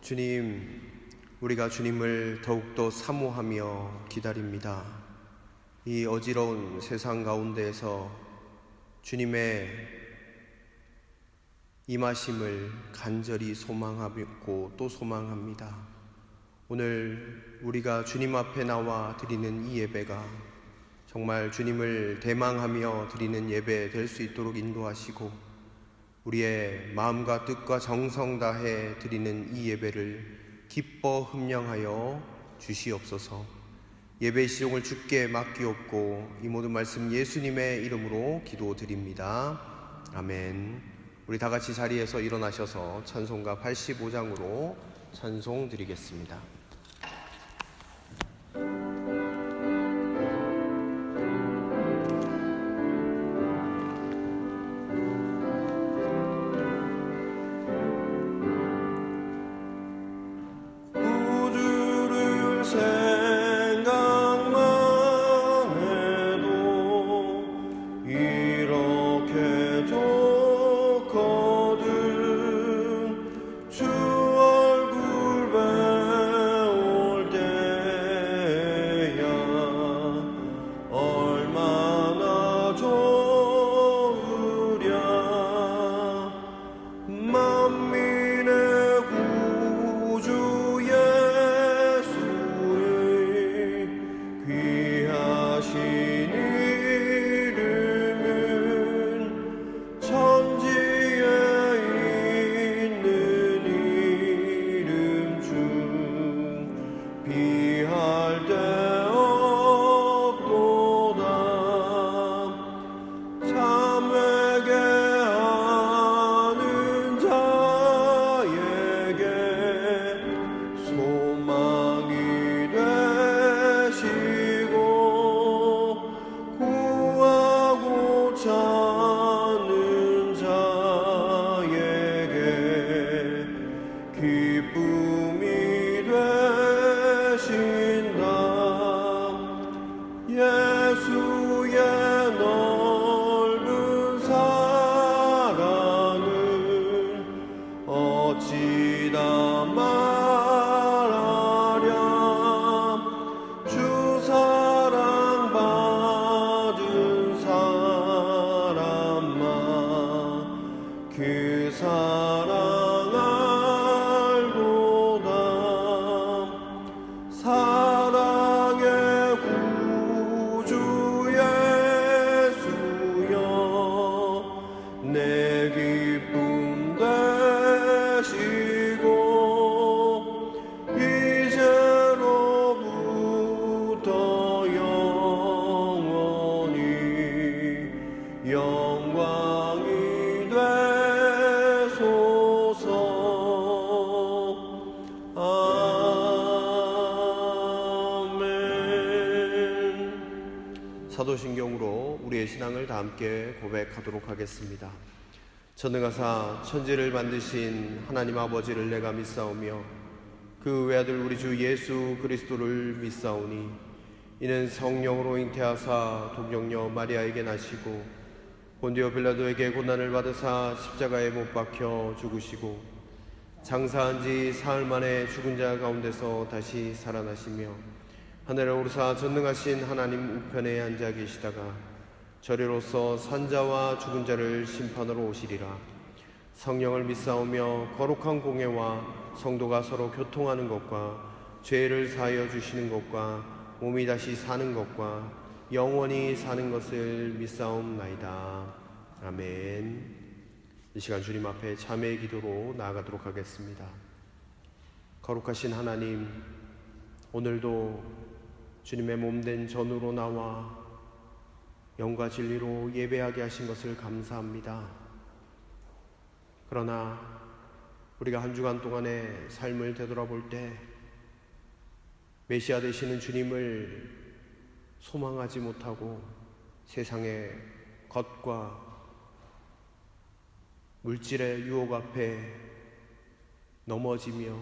주님, 우리가 주님을 더욱더 사모하며 기다립니다. 이 어지러운 세상 가운데에서 주님의 임하심을 간절히 소망하고 또 소망합니다. 오늘 우리가 주님 앞에 나와 드리는 이 예배가 정말 주님을 대망하며 드리는 예배 될 수 있도록 인도하시고, 우리의 마음과 뜻과 정성 다해 드리는 이 예배를 기뻐 흠령하여 주시옵소서. 예배의 시종을 주께 맡기옵고 이 모든 말씀 예수님의 이름으로 기도드립니다. 아멘. 우리 다 같이 자리에서 일어나셔서 찬송가 85장으로 찬송 드리겠습니다. 사도신경으로 우리의 신앙을 다 함께 고백하도록 하겠습니다. 전능하사 천지를 만드신 하나님 아버지를 내가 믿사오며 그 외아들 우리 주 예수 그리스도를 믿사오니 이는 성령으로 잉태하사 동정녀 마리아에게 나시고 본디오 빌라도에게 고난을 받으사 십자가에 못 박혀 죽으시고 장사한 지 사흘 만에 죽은 자 가운데서 다시 살아나시며 하늘에 오르사 전능하신 하나님 우편에 앉아 계시다가 저리로서 산자와 죽은 자를 심판하러 오시리라. 성령을 믿사오며 거룩한 공예와 성도가 서로 교통하는 것과 죄를 사하여 주시는 것과 몸이 다시 사는 것과 영원히 사는 것을 믿사옵나이다. 아멘. 이 시간 주님 앞에 참회의 기도로 나아가도록 하겠습니다. 거룩하신 하나님, 오늘도 주님의 몸된 전으로 나와 영과 진리로 예배하게 하신 것을 감사합니다. 그러나 우리가 한 주간 동안의 삶을 되돌아볼 때 메시아 되시는 주님을 소망하지 못하고 세상의 것과 물질의 유혹 앞에 넘어지며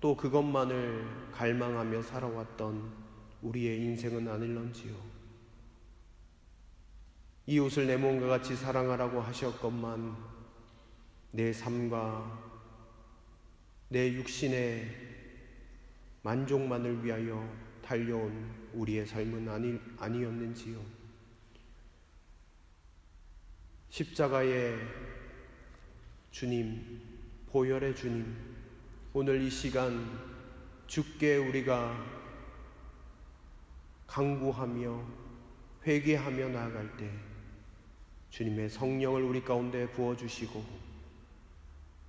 또 그것만을 갈망하며 살아왔던 우리의 인생은 아닐런지요. 이웃을 내 몸과 같이 사랑하라고 하셨건만 내 삶과 내 육신의 만족만을 위하여 달려온 우리의 삶은 아니었는지요. 십자가의 주님, 보혈의 주님, 오늘 이 시간 주께 우리가 간구하며 회개하며 나아갈 때 주님의 성령을 우리 가운데 부어주시고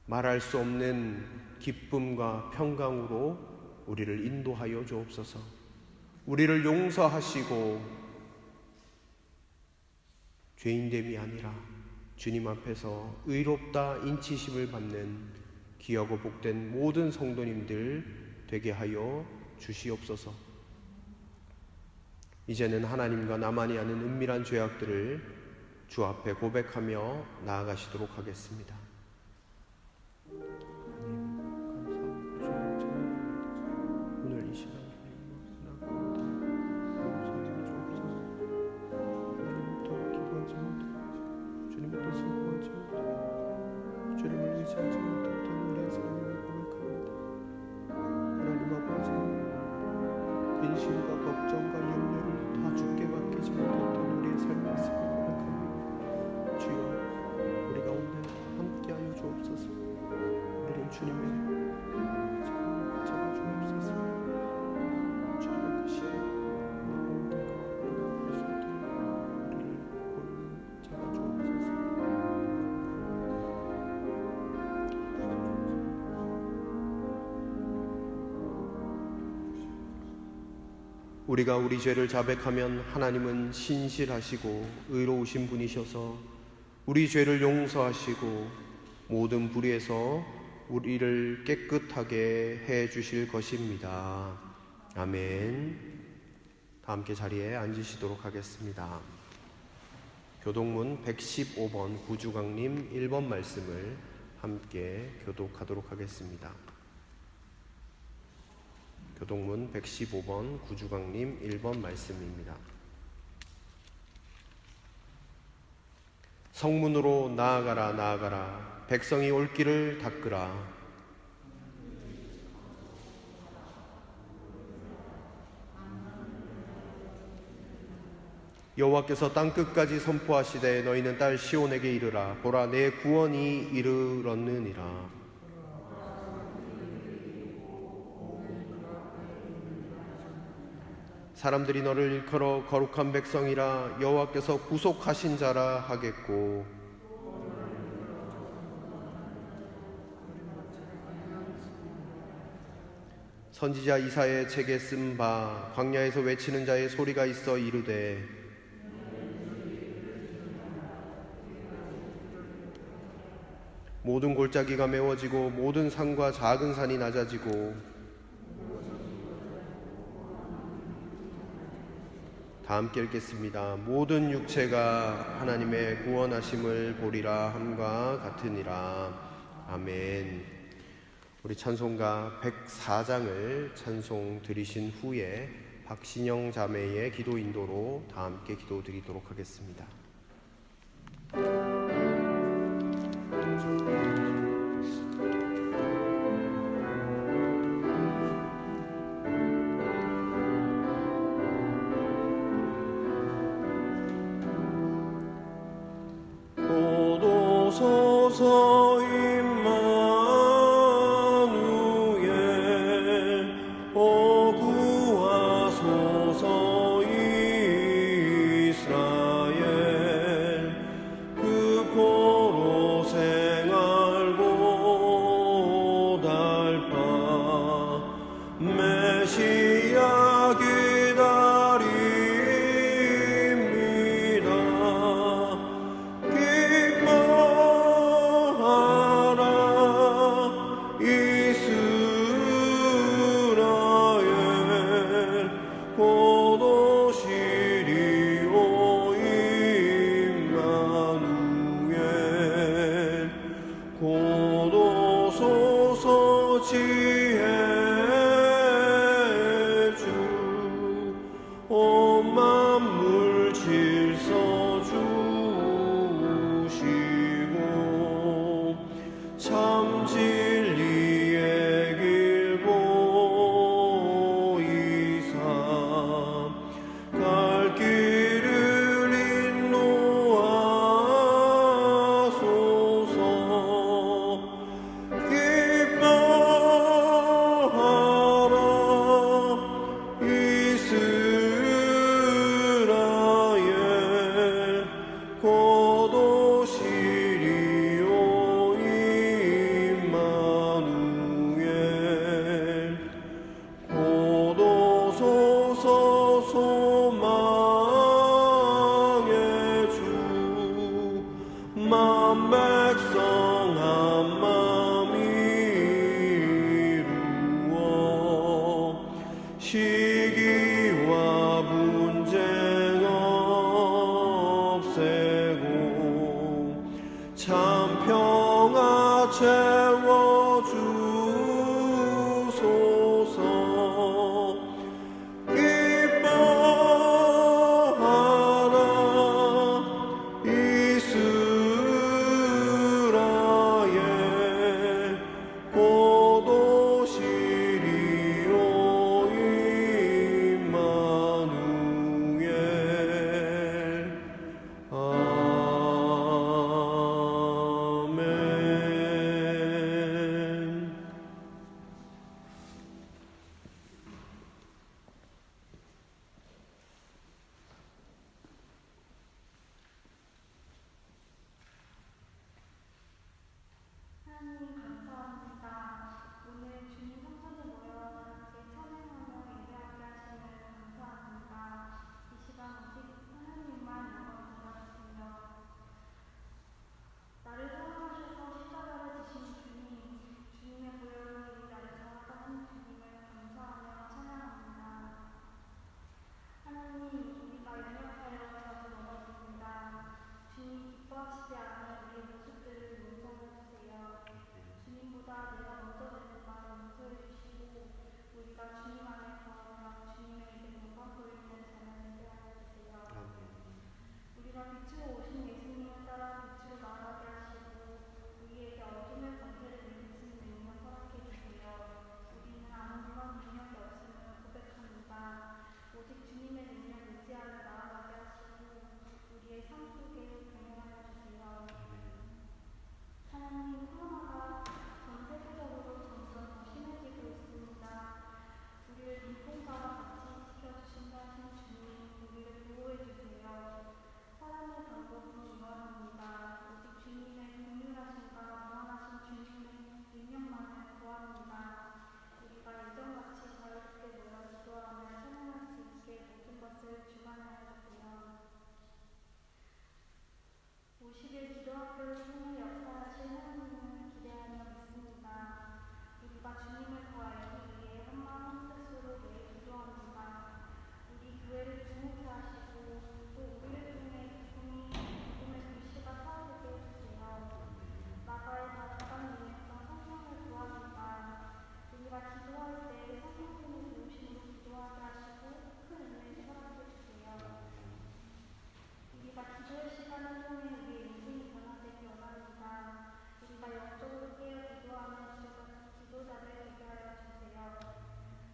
말할 수 없는 기쁨과 평강으로 우리를 인도하여 주옵소서. 우리를 용서하시고 죄인됨이 아니라 주님 앞에서 의롭다 인치심을 받는 귀하고 복된 모든 성도님들 되게 하여 주시옵소서. 이제는 하나님과 나만이 아는 은밀한 죄악들을 주 앞에 고백하며 나아가시도록 하겠습니다. 오늘 이 시간 주님부터 슬퍼하지 못하고 주님을 의지하지 못했던 우리의 삶을 고백합니다. 하나님 아버지, 근심과 걱정과 염려를 다 주께 맡기지 못했던 우리의 삶을 고백합니다. 주여, 우리 가운데 함께하여 주옵소서. 우리를 주님의 잡아주옵소서. 주님의 그 시간 우리를 잡아주옵소서. 우리가 우리 죄를 자백하면 하나님은 신실하시고 의로우신 분이셔서 우리 죄를 용서하시고 모든 불의에서 우리를 깨끗하게 해 주실 것입니다. 아멘. 다 함께 자리에 앉으시도록 하겠습니다. 교독문 115번 구주강님 1번 말씀을 함께 교독하도록 하겠습니다. 교독문 115번 구주강님 1번 말씀입니다. 성문으로 나아가라 나아가라, 백성이 올 길을 닦으라. 여호와께서 땅끝까지 선포하시되 너희는 딸 시온에게 이르라. 보라, 내 구원이 이르렀느니라. 사람들이 너를 일컬어 거룩한 백성이라, 여호와께서 구속하신 자라 하겠고, 선지자 이사야의 책에 쓴 바 광야에서 외치는 자의 소리가 있어 이르되, 모든 골짜기가 메워지고 모든 산과 작은 산이 낮아지고, 다 함께 읽겠습니다. 모든 육체가 하나님의 구원하심을 보리라 함과 같으니라. 아멘. 우리 찬송가 104장을 찬송 드리신 후에 박신영 자매의 기도 인도로 다 함께 기도 드리도록 하겠습니다. 오도소서 임마누엘, 오구하소서 이스라엘. 시기와 분쟁 없애고 참 평화 채워주소서. 기뻐하라 이스라엘, 곧 오시리요 임마누엘. 아멘. 하나님 감사합니다. 오늘 주님 성전에 모여 함께 찬양하며 예배하게 하시는 감사합니다. 이 시간 오직 하나님만 영광 받아주세요. 나를 사랑하셔서 십자가를 지신 주님, 주님의 보혈로 이 나를 정확하신 주님을 감사하며 찬양합니다. 하나님, 우리가 연약하여 자주 넘어집니다. 주님 기뻐하시지 않은 우리의 모습들을 용서해주세요. 주님보다 내가 먼저 되는 말을 용서해주시고 우리가 주님 안에 거하며 주님의 이름 영광 돌리는 자녀 되게 하여주세요. 우리가 빛으로 오신 예수님을 따라 빛으로 나아가게 하시고 우리에게 어둠의 권세를 이기신 능력 허락해주세요. 우리는 아무런 능력이 없음을 고백합니다. 오직 주님의 능력 의지하며 나아가게 하시고 우리의 삶 속에 동행하여 주세요. 하나님, 코로나가 전 세계적으로 점점 더 심해지고 있습니다. 우리를 눈동자와 같이 지켜주신다 하신 주님, 우리를 보호해주세요. 사람의 방법은 이러합니다. 오직 주님의 긍휼하심과 무한하신 주님의 능력만을 구합니다. 우리가 예전같이 자유롭게 모여 기도하며 찬양할 수 있게 모든 것을 주관하여 주세요. 50일 기도학교를 통해 역사하실 하나님을 기대하며 믿습니다. 우리가 주님을 더 알기 위해 한마음 한뜻으로 매일 기도합니다. 우리 교회를 부흥케 하시고 또 우리를 통해 기쁨의 글씨가 사라지게 해주세요. 나가의 다락방 위에서 성령을 구합니다. 우리가 기도할 때 성령님의 도우심으로 기도하게 하시고 큰 은혜를 허락해주세요. 우리가 기도의 시간을 통해 우리의 인생이 변화되기 원합니다. 우리가 영적으로 깨어 기도하는 기도자들 되게 하여 주세요.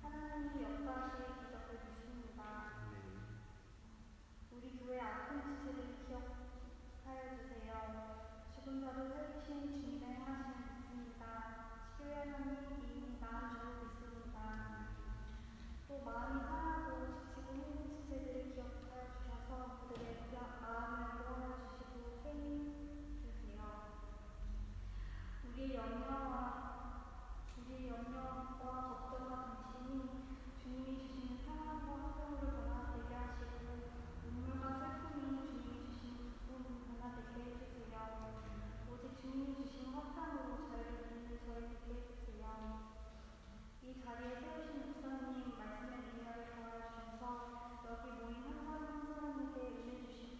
하나님이 역사하실 기적을 믿습니다. 우리 교회 아픈 지체를 기억하여 주세요. 죽은 자도 살리신 주님의 행하심을 믿습니다. 치료의 하나님, 이미 나은 주를 믿습니다. 또 마음이 상하고 지치고 힘든 지체들을 기억하여 주셔서 그들의 마음을 보호하여 주시고 힘 주세요. 우리의 염려와 걱정과 근심이 주님이 주시는 평안과 화평으로 변화되게 하시고 눈물과 슬픔이 주님이 주시는 기쁨으로 변화되게 해주세요. 오직 주님이 주신 화평으로 자유를 누리는 저희 되게 해주세요. 이 자리에 세우신 목사님 말씀의 능력을 더하여 주셔서 여기 모인 한 사람 한 사람에게 은혜 주시고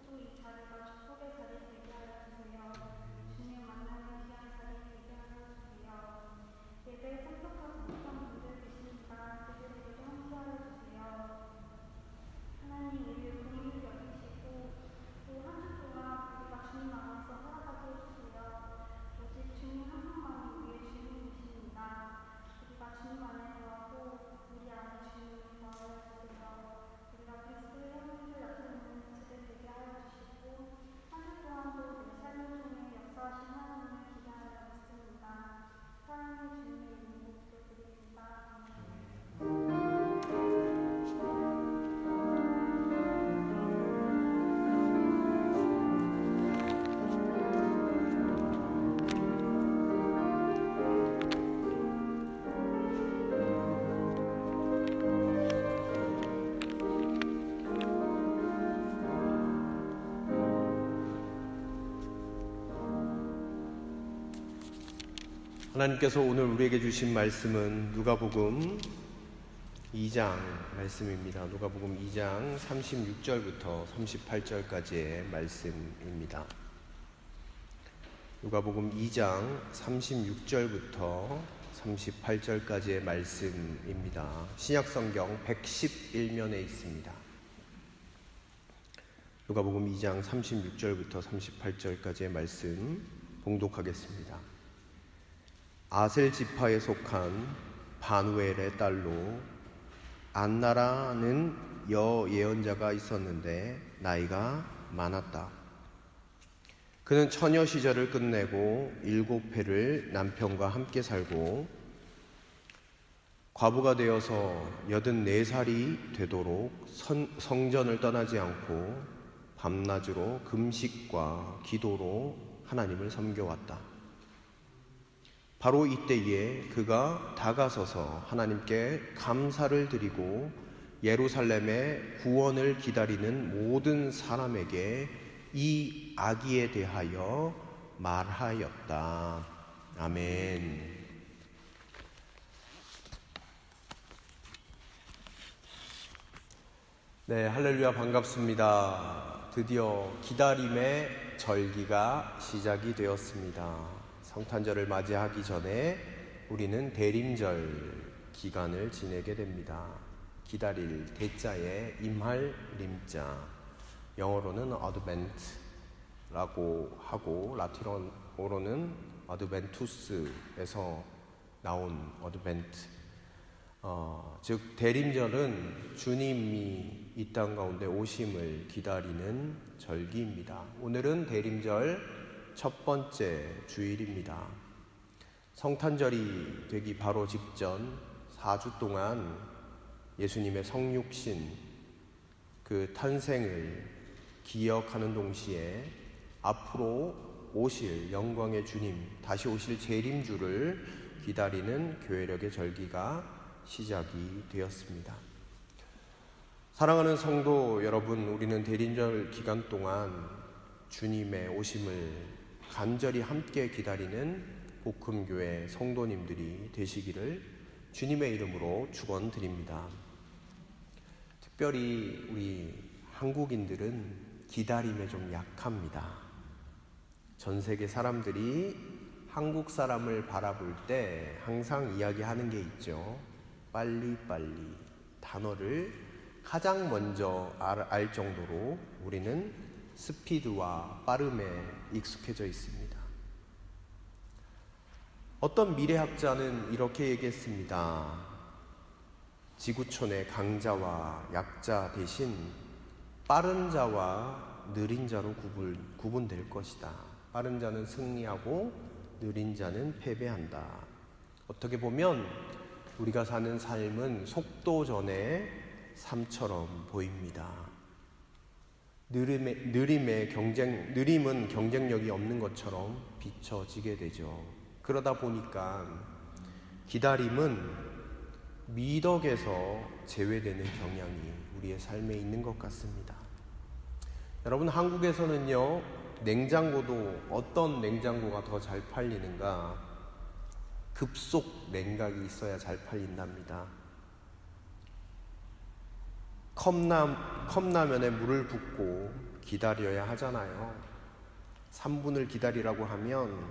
또 이 자리가 축복의 자리 되게 하여 주세요. 주님 만나는 귀한 자리 되게 하여 주세요. 예배에 참석하지 못한 분들 계십니다. 그들에게도 함께하여 주세요. 하나님, 우리를 긍휼히 여기시고 또 한 주 동안 우리가 주님 안에서 살아가게 해주세요. 오직 주님 한 분만이 우리의 주님이십니다. 우리가 주님 안에 거하고 우리 안에 주님을 거하여 주세요. 우리가 그리스도의 향기를 나타내는 지들 되게 하여 주시고 한 주 동안도 내 삶을 통해 역사하신 하나님을 기대하여 믿습니다. 사랑의 주님의 이름으로 기도드립니다. 하나님께서 오늘 우리에게 주신 말씀은 누가복음 2장 말씀입니다. 누가복음 2장 36절부터 38절까지의 말씀입니다. 누가복음 2장 36절부터 38절까지의 말씀입니다. 신약성경 111면에 있습니다. 누가복음 2장 36절부터 38절까지의 말씀 봉독하겠습니다. 아셀 지파에 속한 바누엘의 딸로 안나라는 여예언자가 있었는데 나이가 많았다. 그는 처녀 시절을 끝내고 7해를 남편과 함께 살고 과부가 되어서 84살이 되도록 성전을 떠나지 않고 밤낮으로 금식과 기도로 하나님을 섬겨왔다. 바로 이때에 그가 다가서서 하나님께 감사를 드리고 예루살렘의 구원을 기다리는 모든 사람에게 이 아기에 대하여 말하였다. 아멘. 네, 할렐루야, 반갑습니다. 드디어 기다림의 절기가 시작이 되었습니다. 성탄절을 맞이하기 전에 우리는 대림절 기간을 지내게 됩니다. 기다릴 대자에 임할 림자, 영어로는 어드벤트라고 하고 라틴어로는 어드벤투스에서 나온 어드벤트, 즉 대림절은 주님이 이 땅 가운데 오심을 기다리는 절기입니다. 오늘은 대림절 첫 번째 주일입니다. 성탄절이 되기 바로 직전 4주 동안 예수님의 성육신, 그 탄생을 기억하는 동시에 앞으로 오실 영광의 주님, 다시 오실 재림주를 기다리는 교회력의 절기가 시작이 되었습니다. 사랑하는 성도 여러분, 우리는 대림절 기간 동안 주님의 오심을 간절히 함께 기다리는 복음교회 성도님들이 되시기를 주님의 이름으로 축원드립니다. 특별히 우리 한국인들은 기다림에 좀 약합니다. 전 세계 사람들이 한국 사람을 바라볼 때 항상 이야기하는 게 있죠. 빨리빨리. 단어를 가장 먼저 알 정도로 우리는 스피드와 빠름에 익숙해져 있습니다. 어떤 미래학자는 이렇게 얘기했습니다. 지구촌의 강자와 약자 대신 빠른 자와 느린 자로 구분될 것이다. 빠른 자는 승리하고 느린 자는 패배한다. 어떻게 보면 우리가 사는 삶은 속도전의 삶처럼 보입니다. 느림은 경쟁력이 없는 것처럼 비춰지게 되죠. 그러다 보니까 기다림은 미덕에서 제외되는 경향이 우리의 삶에 있는 것 같습니다. 여러분, 한국에서는요, 냉장고도 어떤 냉장고가 더 잘 팔리는가? 급속 냉각이 있어야 잘 팔린답니다. 컵라면에 물을 붓고 기다려야 하잖아요. 3분을 기다리라고 하면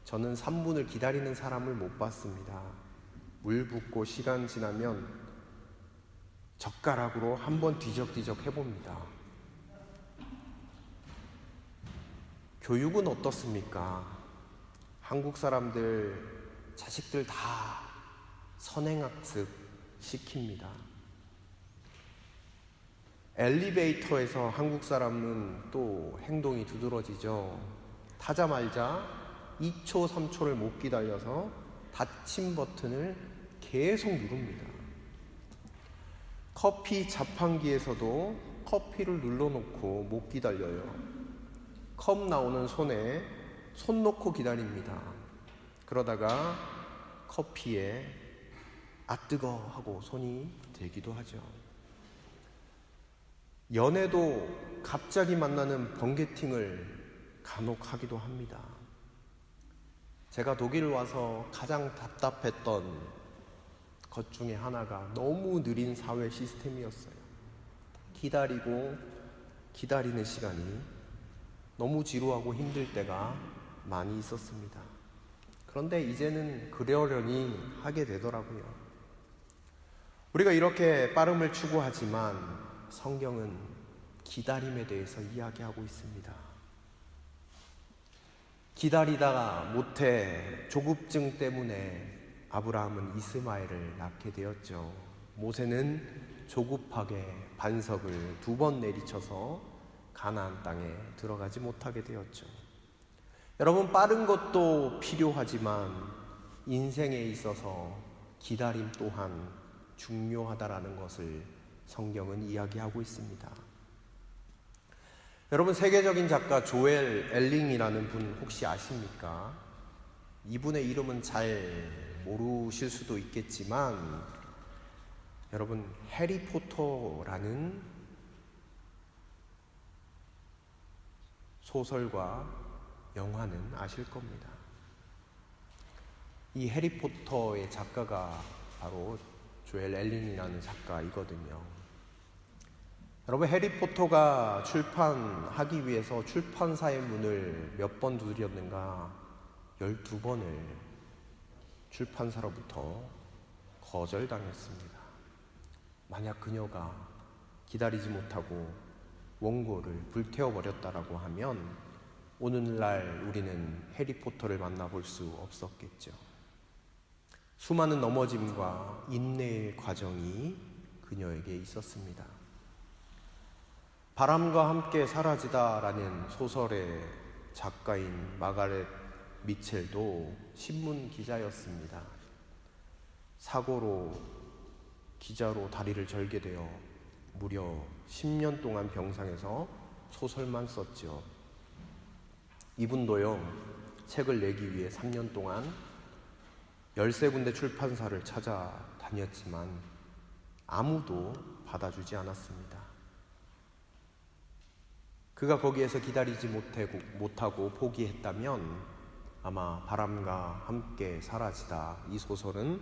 저는 3분을 기다리는 사람을 못 봤습니다. 물 붓고 시간 지나면 젓가락으로 한번 뒤적뒤적 해봅니다. 교육은 어떻습니까? 한국 사람들 자식들 다 선행학습 시킵니다. 엘리베이터에서 한국 사람은 또 행동이 두드러지죠. 타자마자 2초, 3초를 못 기다려서 닫힘 버튼을 계속 누릅니다. 커피 자판기에서도 커피를 눌러놓고 못 기다려요. 컵 나오는 손에 손 놓고 기다립니다. 그러다가 커피에 아 뜨거 하고 손이 대기도 하죠. 연애도 갑자기 만나는 번개팅을 간혹 하기도 합니다. 제가 독일 와서 가장 답답했던 것 중에 하나가 너무 느린 사회 시스템이었어요. 기다리고 기다리는 시간이 너무 지루하고 힘들 때가 많이 있었습니다. 그런데 이제는 그러려니 하게 되더라고요. 우리가 이렇게 빠름을 추구하지만 성경은 기다림에 대해서 이야기하고 있습니다. 기다리다가 못해 조급증 때문에 아브라함은 이스마엘을 낳게 되었죠. 모세는 조급하게 반석을 2번 내리쳐서 가나안 땅에 들어가지 못하게 되었죠. 여러분, 빠른 것도 필요하지만 인생에 있어서 기다림 또한 중요하다라는 것을 성경은 이야기하고 있습니다. 여러분, 세계적인 작가 조엘 엘링이라는 분 혹시 아십니까? 이분의 이름은 잘 모르실 수도 있겠지만 여러분, 해리포터라는 소설과 영화는 아실 겁니다. 이 해리포터의 작가가 바로 조엘 엘링이라는 작가이거든요. 여러분, 해리포터가 출판하기 위해서 출판사의 문을 몇 번 두드렸는가? 12번을 출판사로부터 거절당했습니다. 만약 그녀가 기다리지 못하고 원고를 불태워버렸다라고 하면 오늘날 우리는 해리포터를 만나볼 수 없었겠죠. 수많은 넘어짐과 인내의 과정이 그녀에게 있었습니다. 바람과 함께 사라지다라는 소설의 작가인 마가렛 미첼도 신문 기자였습니다. 사고로 기자로 다리를 절게 되어 무려 10년 동안 병상에서 소설만 썼죠. 이분도요, 책을 내기 위해 3년 동안 13군데 출판사를 찾아다녔지만 아무도 받아주지 않았습니다. 그가 거기에서 기다리지 못하고 포기했다면 아마 바람과 함께 사라지다 이 소설은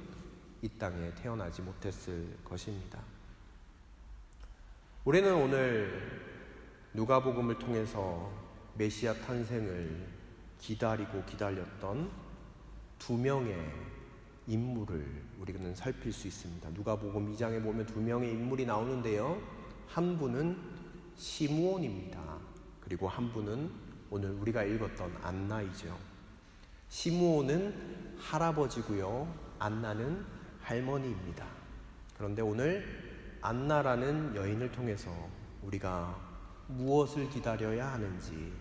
이 땅에 태어나지 못했을 것입니다. 우리는 오늘 누가복음을 통해서 메시아 탄생을 기다리고 기다렸던 2명의 인물을 우리는 살필 수 있습니다. 누가복음 2장에 보면 2명의 인물이 나오는데요, 한 분은 시므온입니다. 그리고 한 분은 오늘 우리가 읽었던 안나이죠. 시므온은 할아버지고요, 안나는 할머니입니다. 그런데 오늘 안나라는 여인을 통해서 우리가 무엇을 기다려야 하는지,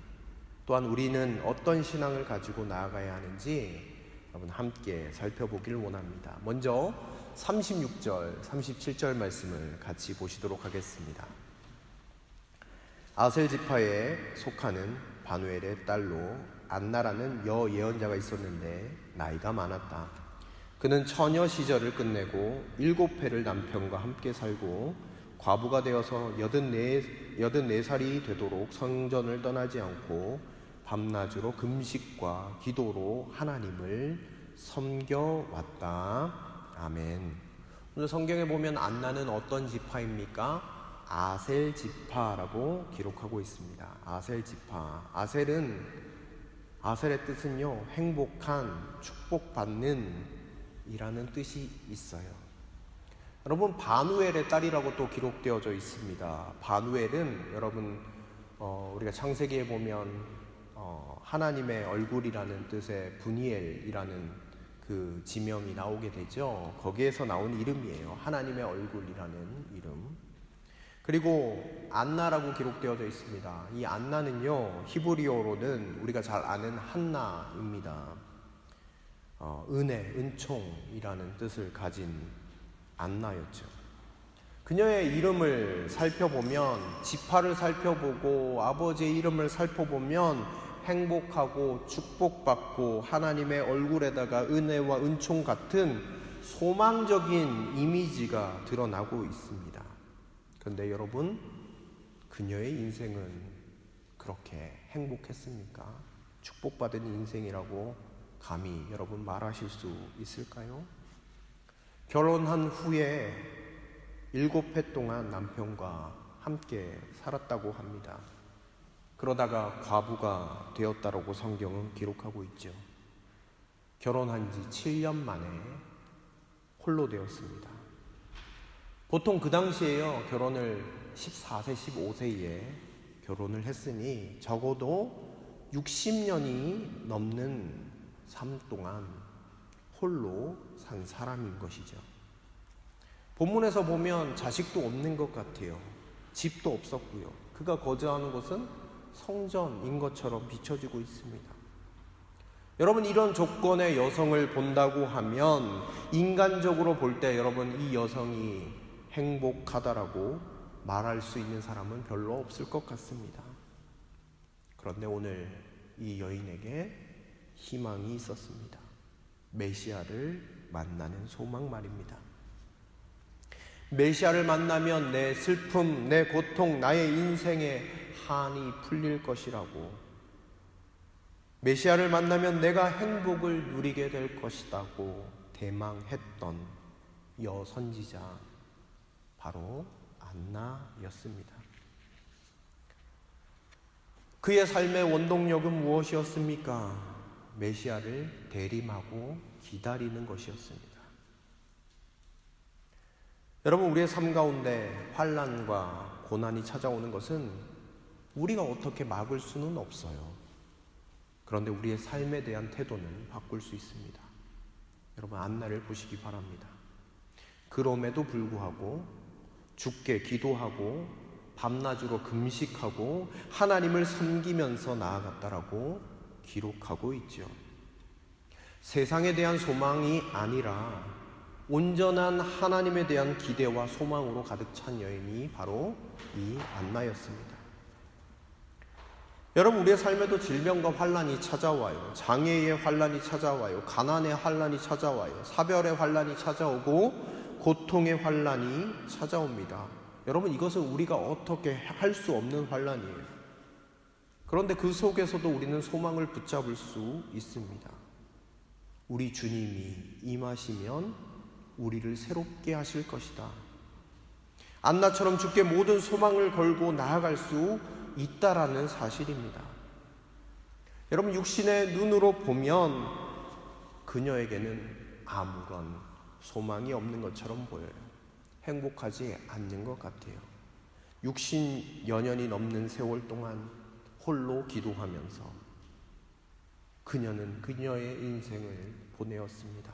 또한 우리는 어떤 신앙을 가지고 나아가야 하는지 여러분 함께 살펴보기를 원합니다. 먼저 36절, 37절 말씀을 같이 보시도록 하겠습니다. 아셀 지파에 속하는 바누엘의 딸로 안나라는 여 예언자가 있었는데 나이가 많았다. 그는 처녀 시절을 끝내고 7해를 남편과 함께 살고 과부가 되어서 84살이 되도록 성전을 떠나지 않고 밤낮으로 금식과 기도로 하나님을 섬겨왔다. 아멘. 오늘 성경에 보면 안나는 어떤 지파입니까? 아셀 지파라고 기록하고 있습니다. 아셀 지파. 아셀의 뜻은요, 행복한, 축복받는 이라는 뜻이 있어요. 여러분, 바누엘의 딸이라고 또 기록되어져 있습니다. 바누엘은 여러분 우리가 창세기에 보면 하나님의 얼굴이라는 뜻의 분이엘이라는 그 지명이 나오게 되죠. 거기에서 나온 이름이에요. 하나님의 얼굴이라는 이름. 그리고 안나라고 기록되어져 있습니다. 이 안나는요, 히브리어로는 우리가 잘 아는 한나입니다. 은혜, 은총이라는 뜻을 가진 안나였죠. 그녀의 이름을 살펴보면, 지파를 살펴보고 아버지의 이름을 살펴보면 행복하고 축복받고 하나님의 얼굴에다가 은혜와 은총 같은 소망적인 이미지가 드러나고 있습니다. 그런데 여러분, 그녀의 인생은 그렇게 행복했습니까? 축복받은 인생이라고 감히 여러분 말하실 수 있을까요? 결혼한 후에 7해 동안 남편과 함께 살았다고 합니다. 그러다가 과부가 되었다라고 성경은 기록하고 있죠. 결혼한 지 7년 만에 홀로 되었습니다. 보통 그 당시에요, 결혼을 14세, 15세에 결혼을 했으니 적어도 60년이 넘는 삶 동안 홀로 산 사람인 것이죠. 본문에서 보면 자식도 없는 것 같아요. 집도 없었고요. 그가 거주하는 곳은 성전인 것처럼 비춰지고 있습니다. 여러분, 이런 조건의 여성을 본다고 하면 인간적으로 볼 때 여러분, 이 여성이 행복하다라고 말할 수 있는 사람은 별로 없을 것 같습니다. 그런데 오늘 이 여인에게 희망이 있었습니다. 메시아를 만나는 소망 말입니다. 메시아를 만나면 내 슬픔, 내 고통, 나의 인생의 한이 풀릴 것이라고, 메시아를 만나면 내가 행복을 누리게 될 것이라고 대망했던 여선지자, 바로 안나였습니다. 그의 삶의 원동력은 무엇이었습니까? 메시아를 대림하고 기다리는 것이었습니다. 여러분, 우리의 삶 가운데 환난과 고난이 찾아오는 것은 우리가 어떻게 막을 수는 없어요. 그런데 우리의 삶에 대한 태도는 바꿀 수 있습니다. 여러분, 안나를 보시기 바랍니다. 그럼에도 불구하고 주께 기도하고 밤낮으로 금식하고 하나님을 섬기면서 나아갔다라고 기록하고 있죠. 세상에 대한 소망이 아니라 온전한 하나님에 대한 기대와 소망으로 가득 찬 여인이 바로 이 안나였습니다. 여러분, 우리의 삶에도 질병과 환난이 찾아와요. 장애의 환난이 찾아와요. 가난의 환난이 찾아와요. 사별의 환난이 찾아오고 고통의 환난이 찾아옵니다. 여러분, 이것은 우리가 어떻게 할 수 없는 환난이에요. 그런데 그 속에서도 우리는 소망을 붙잡을 수 있습니다. 우리 주님이 임하시면 우리를 새롭게 하실 것이다. 안나처럼 주께 모든 소망을 걸고 나아갈 수 있다라는 사실입니다. 여러분, 육신의 눈으로 보면 그녀에게는 아무런 소망이 없는 것처럼 보여요. 행복하지 않는 것 같아요. 60여 년이 넘는 세월 동안 홀로 기도하면서 그녀는 그녀의 인생을 보내었습니다.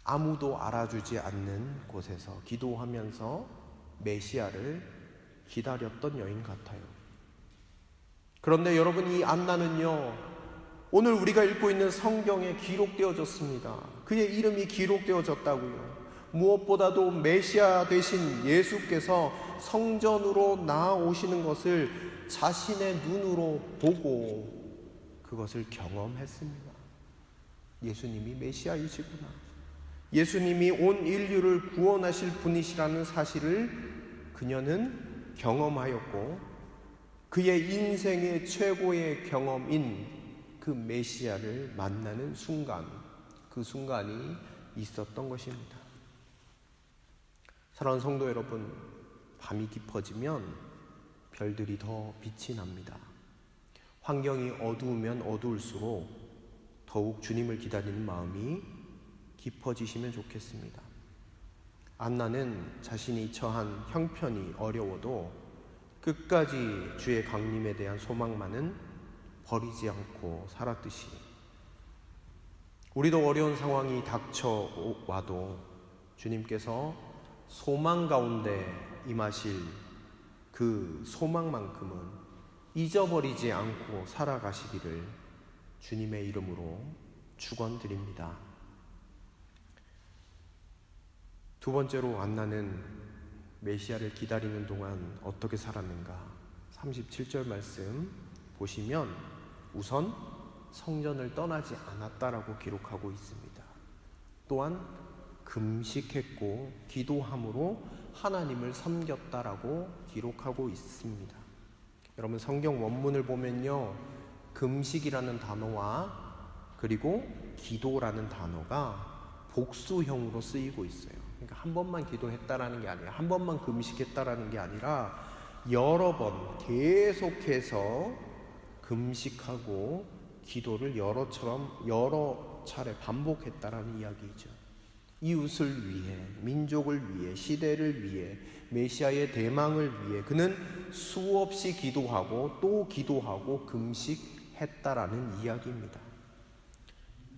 아무도 알아주지 않는 곳에서 기도하면서 메시아를 기다렸던 여인 같아요. 그런데 여러분, 이 안나는요, 오늘 우리가 읽고 있는 성경에 기록되어졌습니다. 그의 이름이 기록되어졌다고요. 무엇보다도 메시아 되신 예수께서 성전으로 나아오시는 것을 자신의 눈으로 보고 그것을 경험했습니다. 예수님이 메시아이시구나. 예수님이 온 인류를 구원하실 분이시라는 사실을 그녀는 경험하였고, 그의 인생의 최고의 경험인 그 메시아를 만나는 순간, 그 순간이 있었던 것입니다. 사랑하는 성도 여러분, 밤이 깊어지면 별들이 더 빛이 납니다. 환경이 어두우면 어두울수록 더욱 주님을 기다리는 마음이 깊어지시면 좋겠습니다. 안나는 자신이 처한 형편이 어려워도 끝까지 주의 강림에 대한 소망만은 버리지 않고 살았듯이, 우리도 어려운 상황이 닥쳐와도 주님께서 소망 가운데 임하실 그 소망만큼은 잊어버리지 않고 살아가시기를 주님의 이름으로 축원드립니다. 두 번째로 안나는 메시아를 기다리는 동안 어떻게 살았는가? 37절 말씀 보시면 우선 성전을 떠나지 않았다라고 기록하고 있습니다. 또한 금식했고 기도함으로 하나님을 섬겼다라고 기록하고 있습니다. 여러분, 성경 원문을 보면요, 금식이라는 단어와 그리고 기도라는 단어가 복수형으로 쓰이고 있어요. 그러니까 한 번만 기도했다라는 게 아니라, 한 번만 금식했다라는 게 아니라 여러 번 계속해서 금식하고 기도를 여러 차례 반복했다라는 이야기죠. 이웃을 위해, 민족을 위해, 시대를 위해, 메시아의 대망을 위해 그는 수없이 기도하고 또 기도하고 금식했다라는 이야기입니다.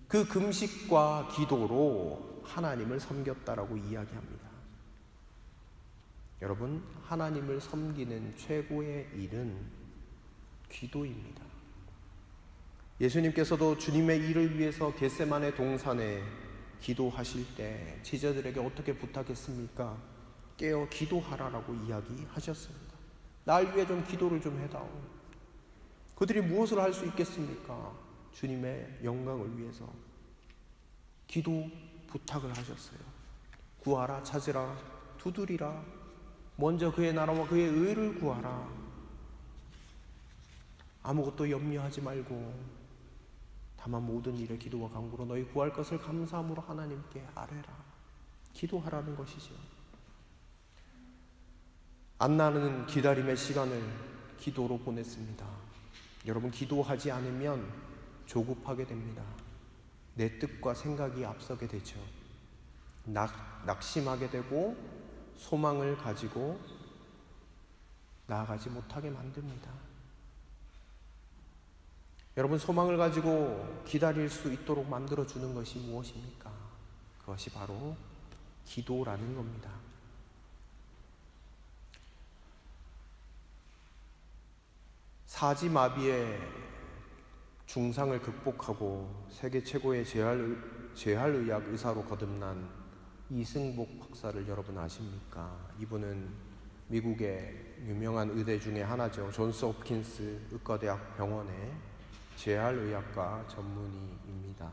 그 금식과 기도로 하나님을 섬겼다라고 이야기합니다. 여러분, 하나님을 섬기는 최고의 일은 기도입니다. 예수님께서도 주님의 일을 위해서 겟세마네 동산에 기도하실 때 제자들에게 어떻게 부탁했습니까? 깨어 기도하라라고 이야기하셨습니다. 날 위해 좀 기도를 좀 해다오. 그들이 무엇을 할 수 있겠습니까? 주님의 영광을 위해서 기도 부탁을 하셨어요. 구하라, 찾으라, 두드리라. 먼저 그의 나라와 그의 의를 구하라. 아무것도 염려하지 말고 다만 모든 일에 기도와 간구로 너희 구할 것을 감사함으로 하나님께 아뢰라. 기도하라는 것이죠. 안나는 기다림의 시간을 기도로 보냈습니다. 여러분, 기도하지 않으면 조급하게 됩니다. 내 뜻과 생각이 앞서게 되죠. 낙심하게 되고 소망을 가지고 나아가지 못하게 만듭니다. 여러분, 소망을 가지고 기다릴 수 있도록 만들어주는 것이 무엇입니까? 그것이 바로 기도라는 겁니다. 사지마비의 중상을 극복하고 세계 최고의 재활의학 의사로 거듭난 이승복 박사를 여러분 아십니까? 이분은 미국의 유명한 의대 중에 하나죠. 존스 홉킨스 의과대학 병원의 재활의학과 전문의입니다.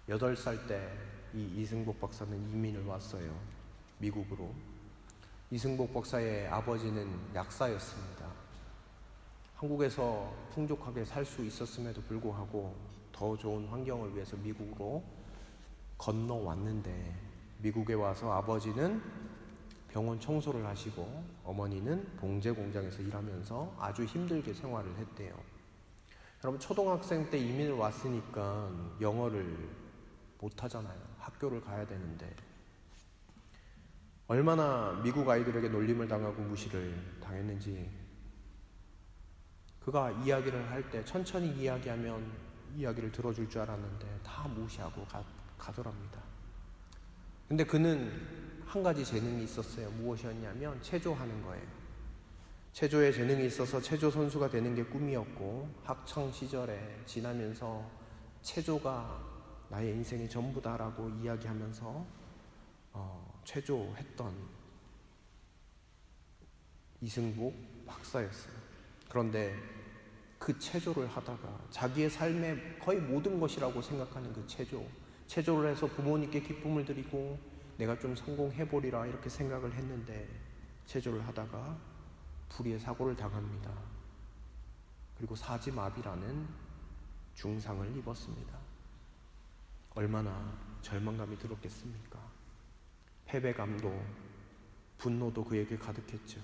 8살 때 이 이승복 박사는 이민을 왔어요. 미국으로. 이승복 박사의 아버지는 약사였습니다. 한국에서 풍족하게 살 수 있었음에도 불구하고 더 좋은 환경을 위해서 미국으로 건너왔는데, 미국에 와서 아버지는 병원 청소를 하시고 어머니는 봉제 공장에서 일하면서 아주 힘들게 생활을 했대요. 여러분, 초등학생 때 이민을 왔으니까 영어를 못하잖아요. 학교를 가야 되는데 얼마나 미국 아이들에게 놀림을 당하고 무시를 당했는지, 그가 이야기를 할 때 천천히 이야기하면 이야기를 들어줄 줄 알았는데 다 무시하고 가더랍니다. 근데 그는 한 가지 재능이 있었어요. 무엇이었냐면 체조하는 거예요. 체조에 재능이 있어서 체조 선수가 되는 게 꿈이었고, 학창 시절에 지나면서 체조가 나의 인생의 전부다라고 이야기하면서 체조했던 이승복 박사였어요. 그런데 그 체조를 하다가 자기의 삶의 거의 모든 것이라고 생각하는 그 체조를 해서 부모님께 기쁨을 드리고 내가 좀 성공해보리라 이렇게 생각을 했는데, 체조를 하다가 불의의 사고를 당합니다. 그리고 사지마비라는 중상을 입었습니다. 얼마나 절망감이 들었겠습니까? 패배감도 분노도 그에게 가득했죠.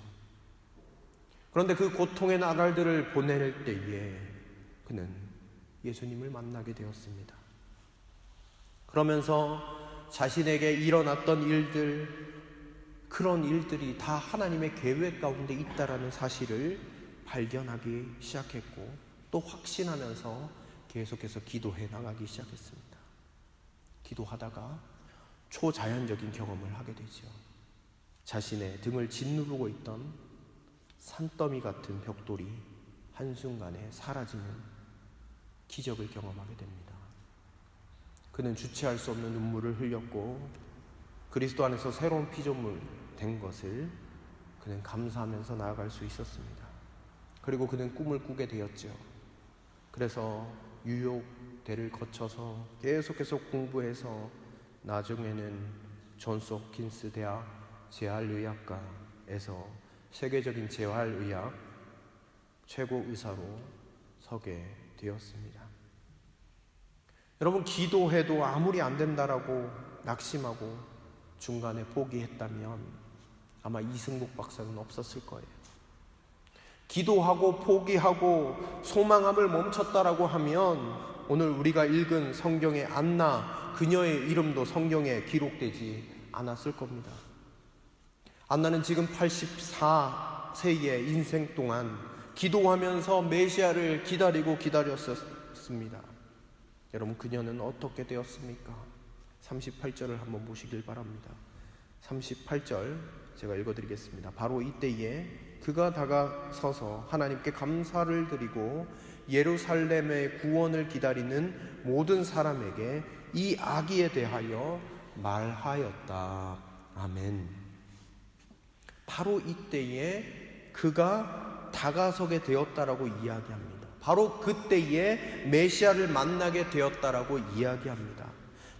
그런데 그 고통의 나날들을 보낼 때에 그는 예수님을 만나게 되었습니다. 그러면서 자신에게 일어났던 일들, 그런 일들이 다 하나님의 계획 가운데 있다라는 사실을 발견하기 시작했고, 또 확신하면서 계속해서 기도해 나가기 시작했습니다. 기도하다가 초자연적인 경험을 하게 되죠. 자신의 등을 짓누르고 있던 산더미 같은 벽돌이 한순간에 사라지는 기적을 경험하게 됩니다. 그는 주체할 수 없는 눈물을 흘렸고, 그리스도 안에서 새로운 피조물 된 것을 그는 감사하면서 나아갈 수 있었습니다. 그리고 그는 꿈을 꾸게 되었죠. 그래서 뉴욕대를 거쳐서 계속해서 공부해서 나중에는 존스 홉킨스 대학 재활의학과에서 세계적인 재활의학 최고 의사로 서게 되었습니다. 여러분, 기도해도 아무리 안 된다라고 낙심하고 중간에 포기했다면 아마 이승국 박사는 없었을 거예요. 기도하고 포기하고 소망함을 멈췄다라고 하면 오늘 우리가 읽은 성경의 안나, 그녀의 이름도 성경에 기록되지 않았을 겁니다. 안나는 지금 84세의 인생 동안 기도하면서 메시아를 기다렸었습니다. 여러분, 그녀는 어떻게 되었습니까? 38절을 한번 보시길 바랍니다. 38절 제가 읽어드리겠습니다. 바로 이때에 그가 다가서서 하나님께 감사를 드리고 예루살렘의 구원을 기다리는 모든 사람에게 이 아기에 대하여 말하였다. 아멘. 바로 이때에 그가 다가서게 되었다라고 이야기합니다. 바로 그때에 메시아를 만나게 되었다라고 이야기합니다.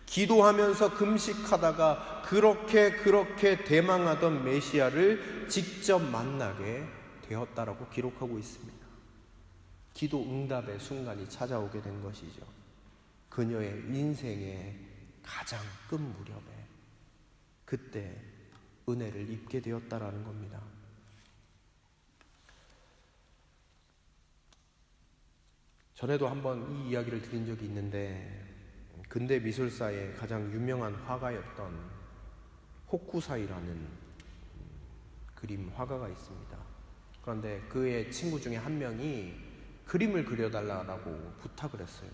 기도하면서 금식하다가 그렇게 대망하던 메시아를 직접 만나게 되었다라고 기록하고 있습니다. 기도 응답의 순간이 찾아오게 된 것이죠. 그녀의 인생의 가장 끝 무렵에 그때 은혜를 입게 되었다라는 겁니다. 전에도 한번 이 이야기를 드린 적이 있는데, 근대 미술사의 가장 유명한 화가였던 호쿠사이라는 그림 화가가 있습니다. 그런데 그의 친구 중에 한 명이 그림을 그려달라고 부탁을 했어요.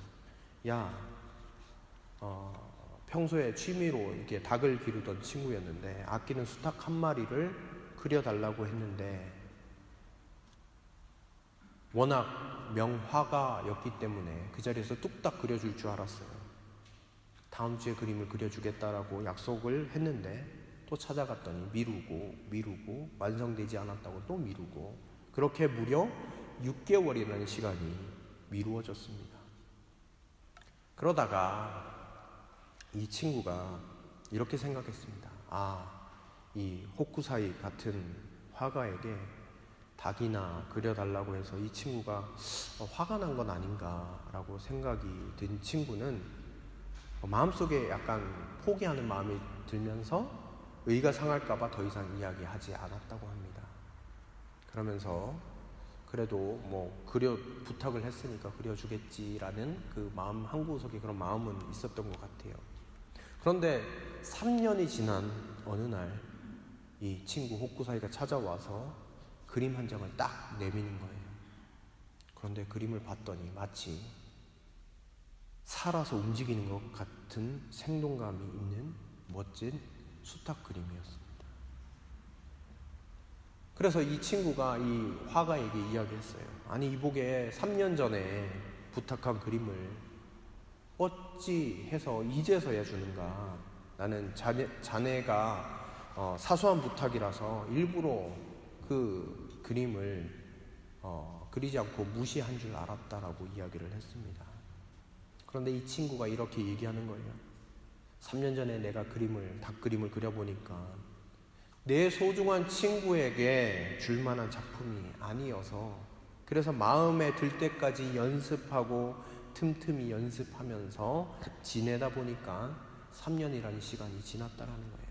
평소에 취미로 이렇게 닭을 기르던 친구였는데 아끼는 수탉 한 마리를 그려달라고 했는데 워낙 명화가였기 때문에 그 자리에서 뚝딱 그려줄 줄 알았어요. 다음 주에 그림을 그려주겠다라고 약속을 했는데 또 찾아갔더니 미루고 완성되지 않았다고 또 미루고, 그렇게 무려 6개월이라는 시간이 미루어졌습니다. 그러다가 이 친구가 이렇게 생각했습니다. 이 호쿠사이 같은 화가에게 닭이나 그려달라고 해서 이 친구가 화가 난 건 아닌가라고 생각이 든 친구는 마음속에 약간 포기하는 마음이 들면서 의가 상할까봐 더 이상 이야기하지 않았다고 합니다. 그러면서 그래도 부탁을 했으니까 그려주겠지라는 그 마음 한구석에 그런 마음은 있었던 것 같아요. 그런데 3년이 지난 어느 날 이 친구 호쿠사이가 찾아와서 그림 한 장을 딱 내미는 거예요. 그런데 그림을 봤더니 마치 살아서 움직이는 것 같은 생동감이 있는 멋진 수탉 그림이었습니다. 그래서 이 친구가 이 화가에게 이야기했어요. 아니, 이보게 3년 전에 부탁한 그림을 어찌 해서 이제서야 주는가? 나는 자네가 사소한 부탁이라서 일부러 그 그림을 그리지 않고 무시한 줄 알았다라고 이야기를 했습니다. 그런데 이 친구가 이렇게 얘기하는 거예요. 3년 전에 내가 닭 그림을 그려보니까 내 소중한 친구에게 줄 만한 작품이 아니어서, 그래서 마음에 들 때까지 연습하고 틈틈이 연습하면서 지내다 보니까 3년이라는 시간이 지났다라는 거예요.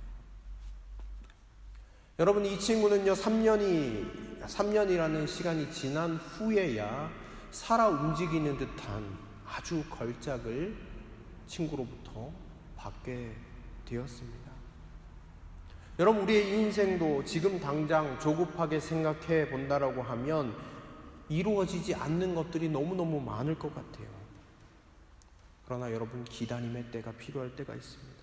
여러분, 이 친구는요, 3년이라는 시간이 지난 후에야 살아 움직이는 듯한 아주 걸작을 친구로부터 받게 되었습니다. 여러분, 우리의 인생도 지금 당장 조급하게 생각해 본다라고 하면 이루어지지 않는 것들이 너무너무 많을 것 같아요. 그러나 여러분, 기다림의 때가 필요할 때가 있습니다.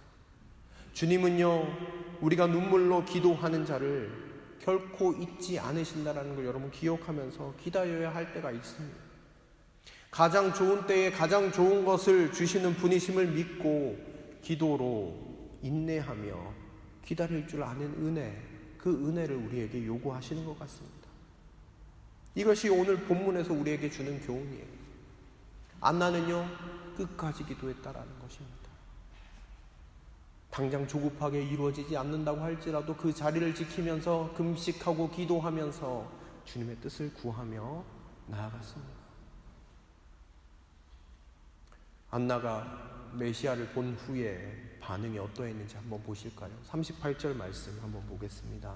주님은요, 우리가 눈물로 기도하는 자를 결코 잊지 않으신다라는 걸 여러분 기억하면서 기다려야 할 때가 있습니다. 가장 좋은 때에 가장 좋은 것을 주시는 분이심을 믿고 기도로 인내하며 기다릴 줄 아는 은혜, 그 은혜를 우리에게 요구하시는 것 같습니다. 이것이 오늘 본문에서 우리에게 주는 교훈이에요. 안나는요, 끝까지 기도했다라는 것입니다. 당장 조급하게 이루어지지 않는다고 할지라도 그 자리를 지키면서 금식하고 기도하면서 주님의 뜻을 구하며 나아갔습니다. 안나가 메시아를 본 후에 반응이 어떠했는지 한번 보실까요? 38절 말씀 한번 보겠습니다.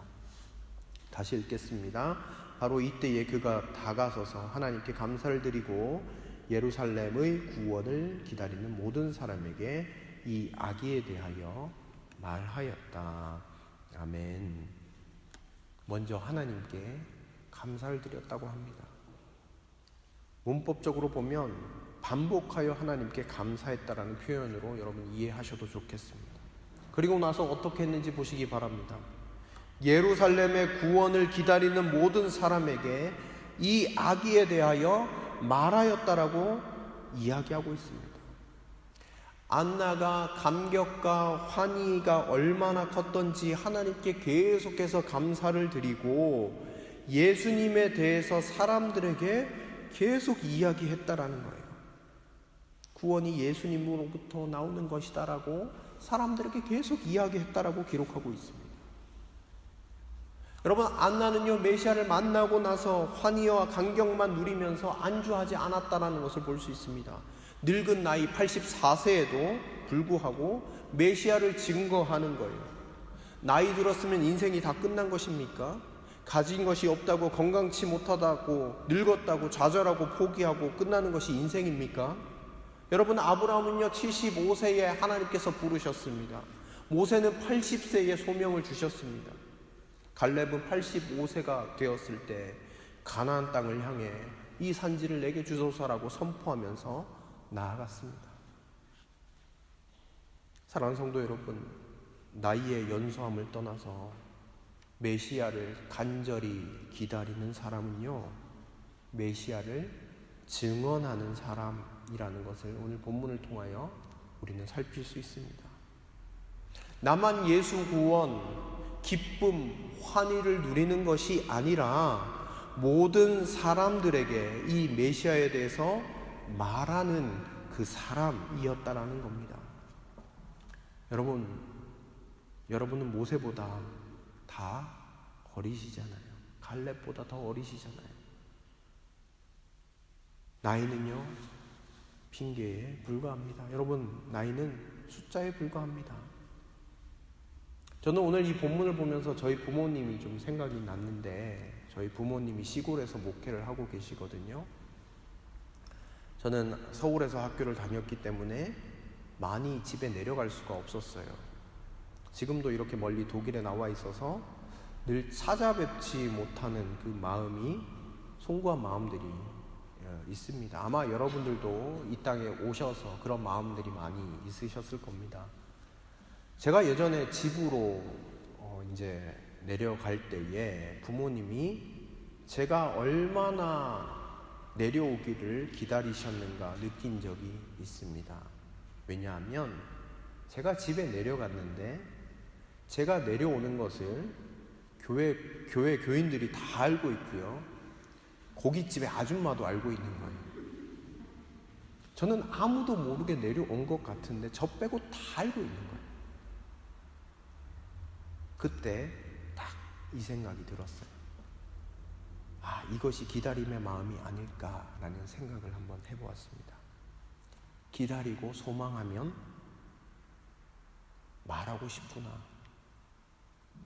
다시 읽겠습니다. 바로 이때에 그가 다가서서 하나님께 감사를 드리고 예루살렘의 구원을 기다리는 모든 사람에게 이 아기에 대하여 말하였다. 아멘. 먼저 하나님께 감사를 드렸다고 합니다. 문법적으로 보면 반복하여 하나님께 감사했다라는 표현으로 여러분 이해하셔도 좋겠습니다. 그리고 나서 어떻게 했는지 보시기 바랍니다. 예루살렘의 구원을 기다리는 모든 사람에게 이 아기에 대하여 말하였다라고 이야기하고 있습니다. 안나가 감격과 환희가 얼마나 컸던지 하나님께 계속해서 감사를 드리고 예수님에 대해서 사람들에게 계속 이야기했다라는 거예요. 구원이 예수님으로부터 나오는 것이다라고 사람들에게 계속 이야기했다라고 기록하고 있습니다. 여러분, 안나는요 메시아를 만나고 나서 환희와 감격만 누리면서 안주하지 않았다라는 것을 볼 수 있습니다. 늙은 나이 84세에도 불구하고 메시아를 증거하는 거예요. 나이 들었으면 인생이 다 끝난 것입니까? 가진 것이 없다고, 건강치 못하다고, 늙었다고 좌절하고 포기하고 끝나는 것이 인생입니까? 여러분, 아브라함은요 75세에 하나님께서 부르셨습니다. 모세는 80세에 소명을 주셨습니다. 갈렙은 85세가 되었을 때 가나안 땅을 향해 이 산지를 내게 주소서라고 선포하면서 나아갔습니다. 사랑하는 성도 여러분, 나이의 연소함을 떠나서 메시아를 간절히 기다리는 사람은요 메시아를 증언하는 사람이라는 것을 오늘 본문을 통하여 우리는 살필 수 있습니다. 나만 예수 구원, 기쁨, 환희를 누리는 것이 아니라 모든 사람들에게 이 메시아에 대해서 말하는 그 사람이었다라는 겁니다. 여러분은 모세보다 다 어리시잖아요. 갈렙보다 더 어리시잖아요. 나이는요 핑계에 불과합니다. 여러분, 나이는 숫자에 불과합니다. 저는 오늘 이 본문을 보면서 저희 부모님이 좀 생각이 났는데, 저희 부모님이 시골에서 목회를 하고 계시거든요. 저는 서울에서 학교를 다녔기 때문에 많이 집에 내려갈 수가 없었어요. 지금도 이렇게 멀리 독일에 나와 있어서 늘 찾아뵙지 못하는 그 마음이, 송구한 마음들이 있습니다. 아마 여러분들도 이 땅에 오셔서 그런 마음들이 많이 있으셨을 겁니다. 제가 예전에 집으로 이제 내려갈 때에 부모님이 제가 얼마나 내려오기를 기다리셨는가 느낀 적이 있습니다. 왜냐하면 제가 집에 내려갔는데 제가 내려오는 것을 교회 교인들이 다 알고 있고요. 고깃집의 아줌마도 알고 있는 거예요. 저는 아무도 모르게 내려온 것 같은데 저 빼고 다 알고 있는 거예요. 그때 딱 이 생각이 들었어요. 아, 이것이 기다림의 마음이 아닐까라는 생각을 한번 해보았습니다. 기다리고 소망하면 말하고 싶구나.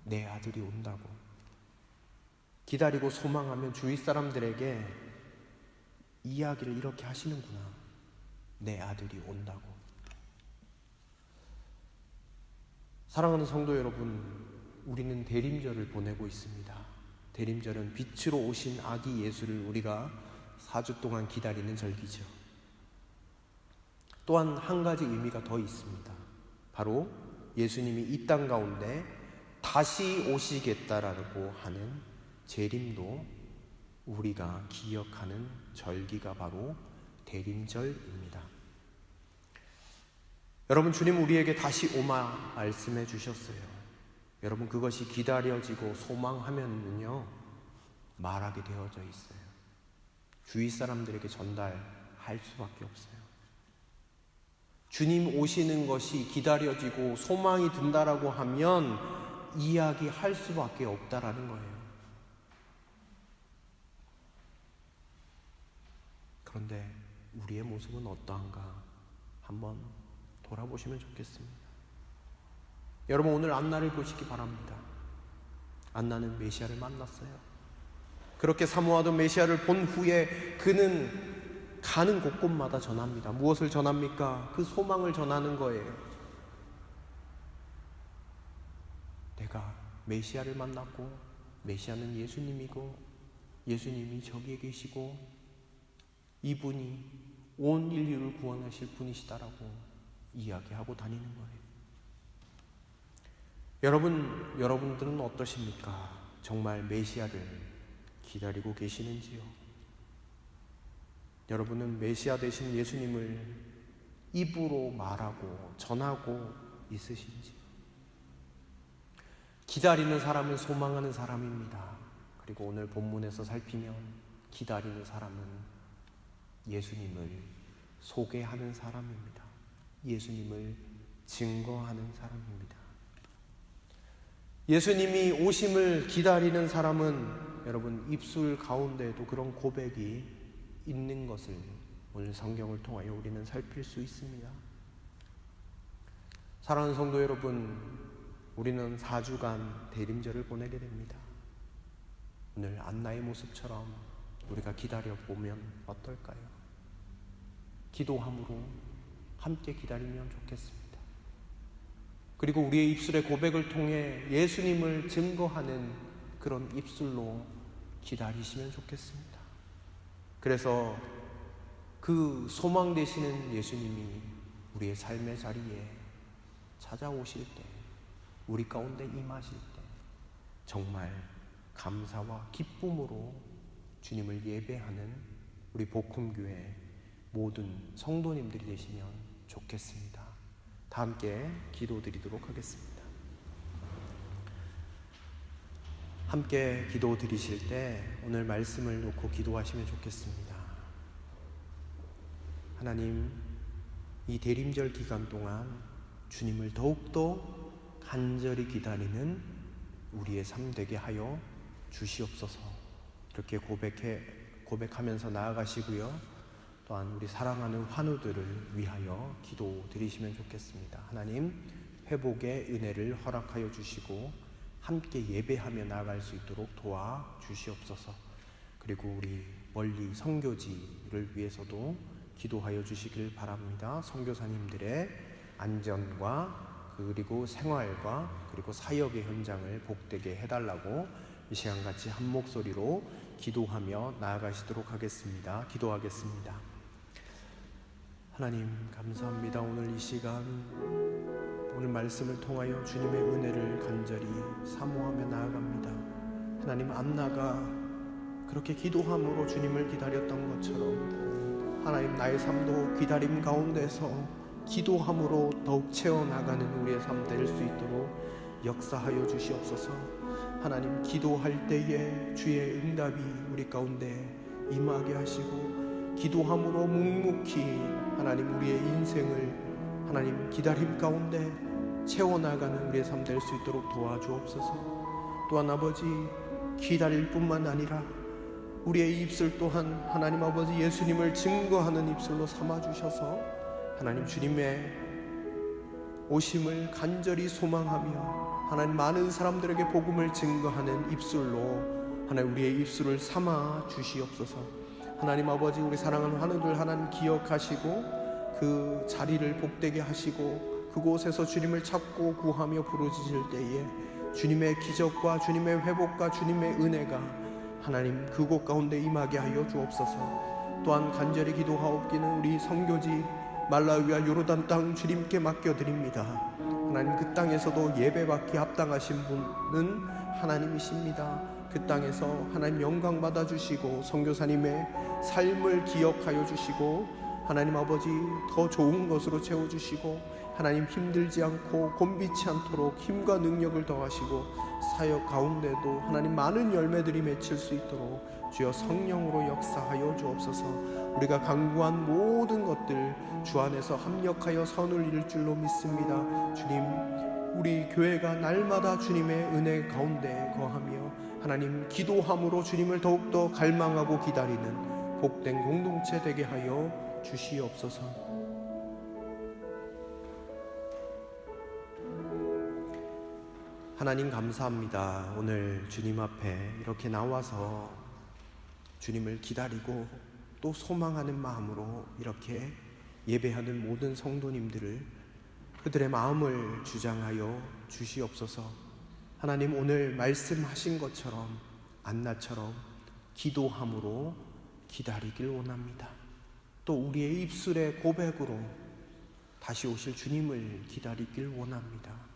내 아들이 온다고. 기다리고 소망하면 주위 사람들에게 이야기를 이렇게 하시는구나. 내 아들이 온다고. 사랑하는 성도 여러분, 우리는 대림절을 보내고 있습니다. 대림절은 빛으로 오신 아기 예수를 우리가 4주 동안 기다리는 절기죠. 또한 한 가지 의미가 더 있습니다. 바로 예수님이 이 땅 가운데 다시 오시겠다라고 하는 재림도 우리가 기억하는 절기가 바로 대림절입니다. 여러분, 주님 우리에게 다시 오마 말씀해 주셨어요. 여러분, 그것이 기다려지고 소망하면요 말하게 되어져 있어요. 주위 사람들에게 전달할 수밖에 없어요. 주님 오시는 것이 기다려지고 소망이 든다라고 하면 이야기할 수밖에 없다라는 거예요. 그런데 우리의 모습은 어떠한가 한번 돌아보시면 좋겠습니다. 여러분, 오늘 안나를 보시기 바랍니다. 안나는 메시아를 만났어요. 그렇게 사모하던 메시아를 본 후에 그는 가는 곳곳마다 전합니다. 무엇을 전합니까? 그 소망을 전하는 거예요. 내가 메시아를 만났고, 메시아는 예수님이고, 예수님이 저기에 계시고, 이분이 온 인류를 구원하실 분이시다라고 이야기하고 다니는 거예요. 여러분들은 어떠십니까? 정말 메시아를 기다리고 계시는지요? 여러분은 메시아 되신 예수님을 입으로 말하고 전하고 있으신지요? 기다리는 사람은 소망하는 사람입니다. 그리고 오늘 본문에서 살피면 기다리는 사람은 예수님을 소개하는 사람입니다. 예수님을 증거하는 사람입니다. 예수님이 오심을 기다리는 사람은 여러분 입술 가운데에도 그런 고백이 있는 것을 오늘 성경을 통하여 우리는 살필 수 있습니다. 사랑하는 성도 여러분, 우리는 4주간 대림절을 보내게 됩니다. 오늘 안나의 모습처럼 우리가 기다려보면 어떨까요? 기도함으로 함께 기다리면 좋겠습니다. 그리고 우리의 입술의 고백을 통해 예수님을 증거하는 그런 입술로 기다리시면 좋겠습니다. 그래서 그 소망 되시는 예수님이 우리의 삶의 자리에 찾아오실 때, 우리 가운데 임하실 때 정말 감사와 기쁨으로 주님을 예배하는 우리 복음교회 모든 성도님들이 되시면 좋겠습니다. 다 함께 기도드리도록 하겠습니다. 함께 기도 드리실 때 오늘 말씀을 놓고 기도하시면 좋겠습니다. 하나님, 이 대림절 기간 동안 주님을 더욱더 간절히 기다리는 우리의 삶 되게 하여 주시옵소서. 이렇게 고백하면서 나아가시고요. 또한 우리 사랑하는 환우들을 위하여 기도 드리시면 좋겠습니다. 하나님, 회복의 은혜를 허락하여 주시고 함께 예배하며 나아갈 수 있도록 도와주시옵소서. 그리고 우리 멀리 선교지를 위해서도 기도하여 주시길 바랍니다. 선교사님들의 안전과 그리고 생활과 그리고 사역의 현장을 복되게 해달라고 이 시간 같이 한 목소리로 기도하며 나아가시도록 하겠습니다. 기도하겠습니다. 하나님, 감사합니다. 오늘 이 시간 오늘 말씀을 통하여 주님의 은혜를 간절히 사모하며 나아갑니다. 하나님, 안나가 그렇게 기도함으로 주님을 기다렸던 것처럼 하나님, 나의 삶도 기다림 가운데서 기도함으로 더욱 채워나가는 우리의 삶 될 수 있도록 역사하여 주시옵소서. 하나님, 기도할 때에 주의 응답이 우리 가운데 임하게 하시고 기도함으로 묵묵히 하나님 우리의 인생을 하나님 기다림 가운데 채워나가는 우리의 삶 될 수 있도록 도와주옵소서. 또한 아버지, 기다릴 뿐만 아니라 우리의 입술 또한 하나님 아버지 예수님을 증거하는 입술로 삼아주셔서 하나님 주님의 오심을 간절히 소망하며 하나님 많은 사람들에게 복음을 증거하는 입술로 하나님 우리의 입술을 삼아 주시옵소서. 하나님 아버지, 우리 사랑하는 환우들 하나님 기억하시고 그 자리를 복되게 하시고 그곳에서 주님을 찾고 구하며 부르짖을 때에 주님의 기적과 주님의 회복과 주님의 은혜가 하나님 그곳 가운데 임하게 하여 주옵소서. 또한 간절히 기도하옵기는 우리 선교지 말라위와 요르단 땅 주님께 맡겨드립니다. 하나님, 그 땅에서도 예배받기 합당하신 분은 하나님이십니다. 그 땅에서 하나님 영광 받아주시고 선교사님의 삶을 기억하여 주시고 하나님 아버지 더 좋은 것으로 채워주시고 하나님 힘들지 않고 곤비치 않도록 힘과 능력을 더하시고 사역 가운데도 하나님 많은 열매들이 맺힐 수 있도록 주여 성령으로 역사하여 주옵소서. 우리가 강구한 모든 것들 주 안에서 합력하여 선을 이룰 줄로 믿습니다. 주님, 우리 교회가 날마다 주님의 은혜 가운데 거하며 하나님 기도함으로 주님을 더욱더 갈망하고 기다리는 복된 공동체 되게 하여 주시옵소서. 하나님 감사합니다. 오늘 주님 앞에 이렇게 나와서 주님을 기다리고 또 소망하는 마음으로 이렇게 예배하는 모든 성도님들을 그들의 마음을 주장하여 주시옵소서. 하나님, 오늘 말씀하신 것처럼 안나처럼 기도함으로 기다리길 원합니다. 또 우리의 입술의 고백으로 다시 오실 주님을 기다리길 원합니다.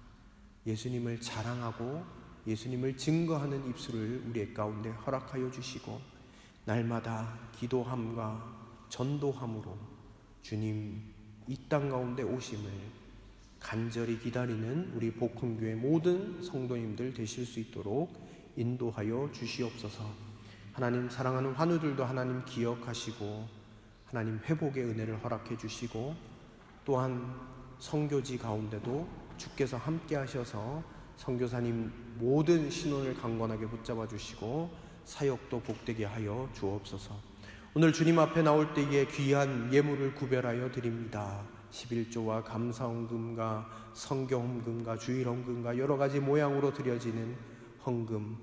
예수님을 자랑하고 예수님을 증거하는 입술을 우리의 가운데 허락하여 주시고 날마다 기도함과 전도함으로 주님 이 땅 가운데 오심을 간절히 기다리는 우리 복흥교회 모든 성도님들 되실 수 있도록 인도하여 주시옵소서. 하나님, 사랑하는 환우들도 하나님 기억하시고 하나님 회복의 은혜를 허락해 주시고 또한 선교지 가운데도 주께서 함께 하셔서 선교사님 모든 신원을 강건하게 붙잡아 주시고 사역도 복되게 하여 주옵소서. 오늘 주님 앞에 나올 때에 귀한 예물을 구별하여 드립니다. 11조와 감사헌금과 성교헌금과 주일헌금과 여러 가지 모양으로 드려지는 헌금,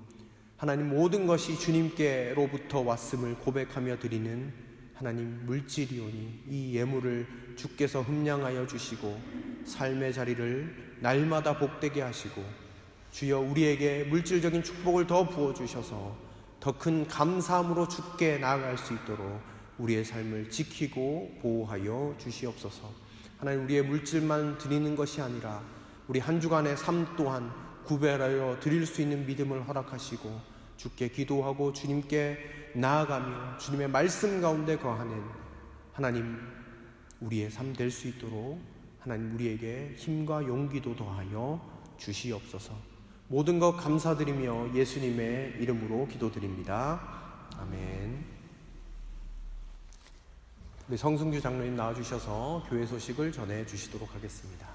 하나님 모든 것이 주님께로부터 왔음을 고백하며 드리는 하나님 물질이오니 이 예물을 주께서 흠량하여 주시고 삶의 자리를 날마다 복되게 하시고 주여 우리에게 물질적인 축복을 더 부어주셔서 더 큰 감사함으로 주께 나아갈 수 있도록 우리의 삶을 지키고 보호하여 주시옵소서. 하나님, 우리의 물질만 드리는 것이 아니라 우리 한 주간의 삶 또한 구별하여 드릴 수 있는 믿음을 허락하시고 주께 기도하고 주님께 나아가며 주님의 말씀 가운데 거하는 하나님 우리의 삶 될 수 있도록 하나님 우리에게 힘과 용기도 더하여 주시옵소서. 모든 것 감사드리며 예수님의 이름으로 기도드립니다. 아멘. 우리 성승규 장로님 나와주셔서 교회 소식을 전해 주시도록 하겠습니다.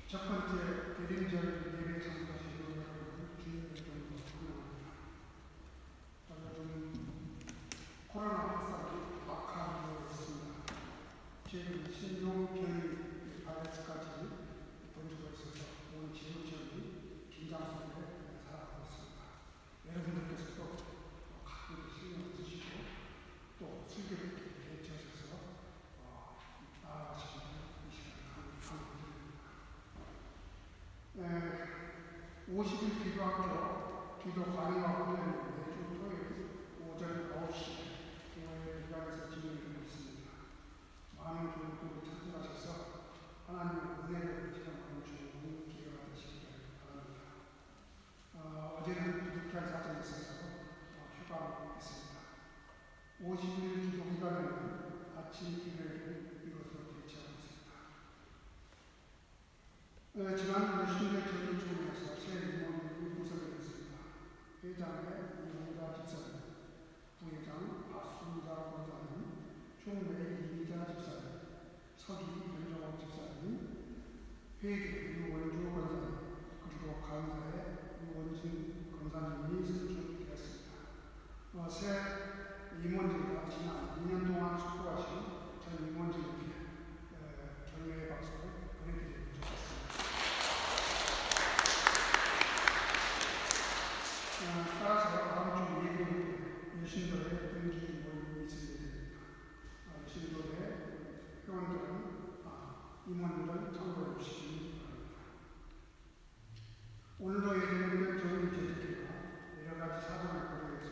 첫 번째 대림절 예배 참가하신 여러분 주님의 이름으로 축원합니다. 요즘 코로나 확산이 악화되어 있습니다. 지금 신종변이 바이러스까지 번지고 있어서 온 지구촌이 긴장 속에 살아가고 있습니다. 여러분들께서도 각별히 신경 쓰시고 또 슬기롭게 대처하셔서 나아가시기를 이 시간에 강조드립니다. 50일 기도학교 기도 강의학교는 매주 토요일 오전 9시 교회 기관에서 진행되고 있습니다. 많은 교육들이 참석하셔서 하나님의 은혜를 체험하는 좋은 기회가 되시기를 바랍니다. 어제는 부득이한 사정이 있어서 휴가했습니다. 50일 기도 기간에는 아침 기도회를 이것으로 개최하고 있습니다. 지난 60일 전일주일에서 새 임원들이 구성되었습니다. 회장의 이용자 집사님, 부회장 박순자 권사님, 총회 이미자 집사님, 서기 변정옥 집사님, 회계 유원주 권사님, 그리고 강사의 유원진 권사님이 선출되었습니다. 새 임원들과 지난 2년 동안 수고하신 전 임원진에게 격려의 박수를 보내드리고 싶습니다. 따라서 다음 주 2일 유신도에 등기 모임이 진행됩니다. 유신도의 회원들은 임원들은 참고해 주시기 바랍니다. 오늘로 예정된 정기제적회가 여러 가지 사정을 고려해서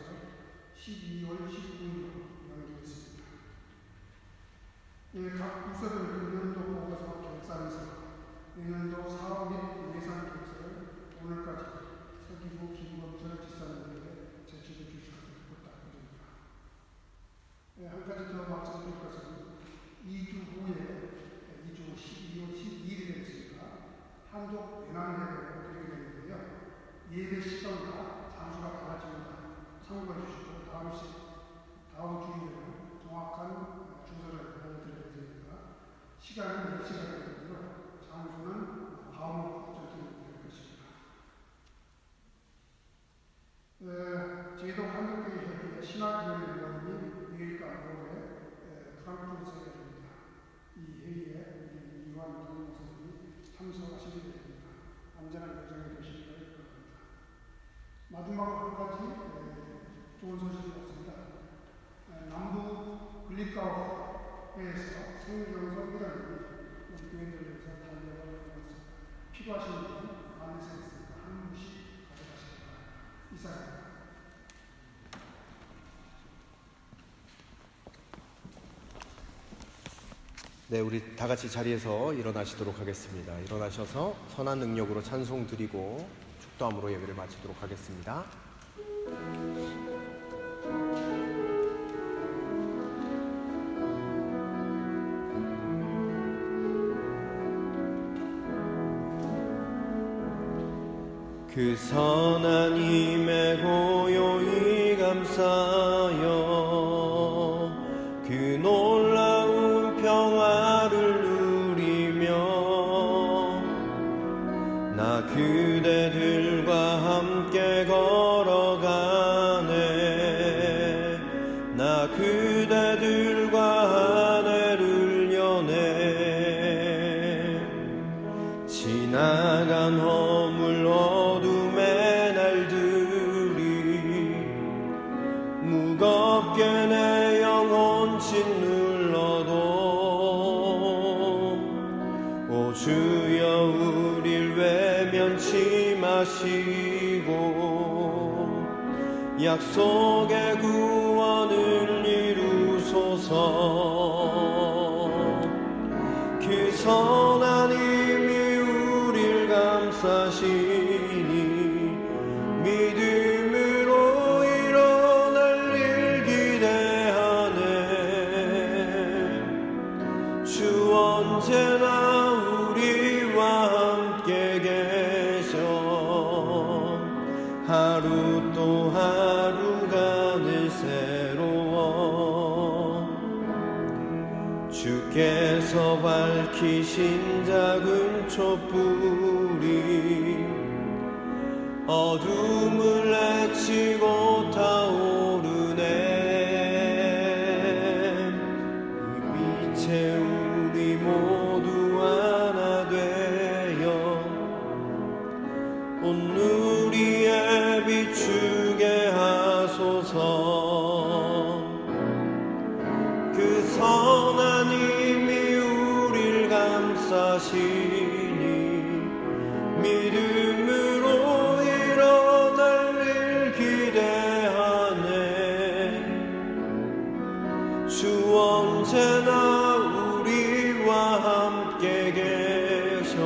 12월 19일로 연기했습니다. 각 부서별 연도 보고서 결산서, 내년도 사업 및 예산 결산을 오늘까지 서기부 김범철 지사님에게 제출해 주실 것을 부탁드립니다. 한 가지 더 말씀드릴 것은 2주 후에 2주 12월 12일에 있으니까 한독 연합예배를 드리게 되는데요. 예배 시간과 장소가 달라집니다. 참고해 주시고 다음 주일에는 정확한 시간은 4시가 되고요. 장소는 바울전투는 될 것입니다. 제도 한국교회 신학위원회 모임이 내일과 모레 프랑크푸르트에 열립니다. 이 회의에 우리 이완 동목사님이 참석하시게 됩니다. 안전한 여정이 되시기를 바랍니다. 마지막으로 한 가지 좋은 소식이 있습니다. 남부 글리카우에서 생명성 이단이 우리 교회들에서 달려가 있습니다. 필요하신 분은 안에서 있으니까 한 분씩 가져가시기 바랍니다. 이상입니다. 네, 우리 다 같이 자리에서 일어나시도록 하겠습니다. 일어나셔서 선한 능력으로 찬송 드리고 축도함으로 예배를 마치도록 하겠습니다. 그 선한 힘에 고요히 감사하여 그 놀라운 평화를 누리며 나 그대들과 함께 걸어가네. 나 그대들과 하늘을 여네. 지나간 허물 어둠의 날들이 무겁게 내 영혼 짓눌러도 오 주여 우릴 외면치 마시고 약속의 구원을 이루소서. 그 선한 힘이 우릴 감싸시니 믿음으로 일어날 일 기대하네. 주 언제나 우리와 함께 계셔. 하루 또 하루가 늘 새로워. 주께서 밝히신 작은 촛불이 어둠을 헤치고 타오르네. 이 빛에 우리 모두 하나 되어 온누리에 비추게 하소서. 그 선한 힘이 우릴 감싸시니 믿음으로 일어날 일 기대하네. 주 언제나 우리와 함께 계셔.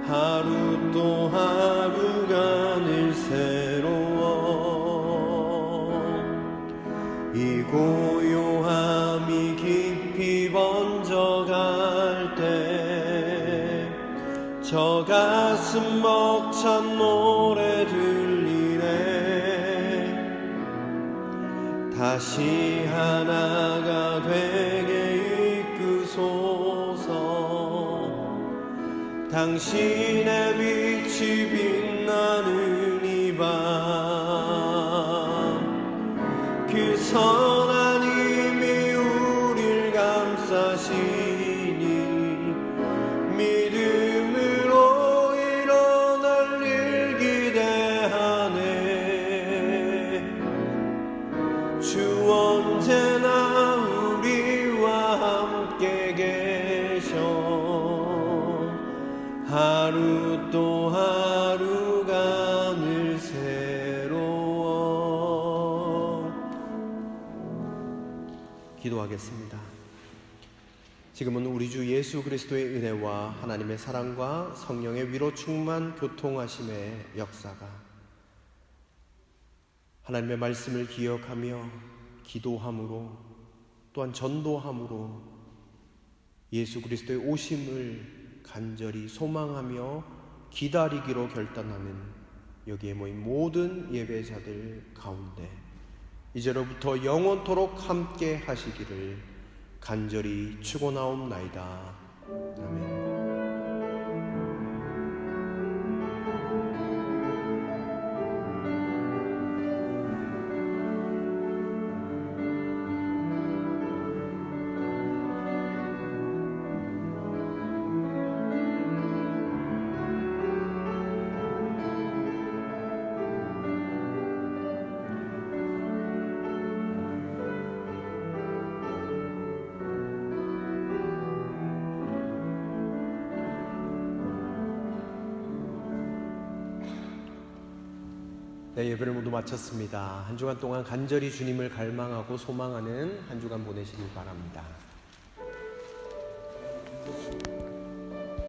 하루 또 하루가 늘 새로워. 이 고요함이 깊이 번져갈 때 저 가슴 벅찬 노래 들리네. 다시 하나가 되게 이끄소서. 당신의 빛이 빛나는 이 밤 그 선한 힘이 우릴 감싸시니 믿음으로 일어날 일 기대하네. 주 언제나 우리와 함께 계셔. 하루 또 하루가 늘 새로워. 기도하겠습니다. 지금은 우리 주 예수 그리스도의 은혜와 하나님의 사랑과 성령의 위로 충만 교통하심의 역사가 하나님의 말씀을 기억하며 기도함으로 또한 전도함으로 예수 그리스도의 오심을 간절히 소망하며 기다리기로 결단하는 여기에 모인 모든 예배자들 가운데 이제로부터 영원토록 함께 하시기를 간절히 추고나옵나이다. 아멘. 네, 예배를 모두 마쳤습니다. 한 주간 동안 간절히 주님을 갈망하고 소망하는 한 주간 보내시길 바랍니다.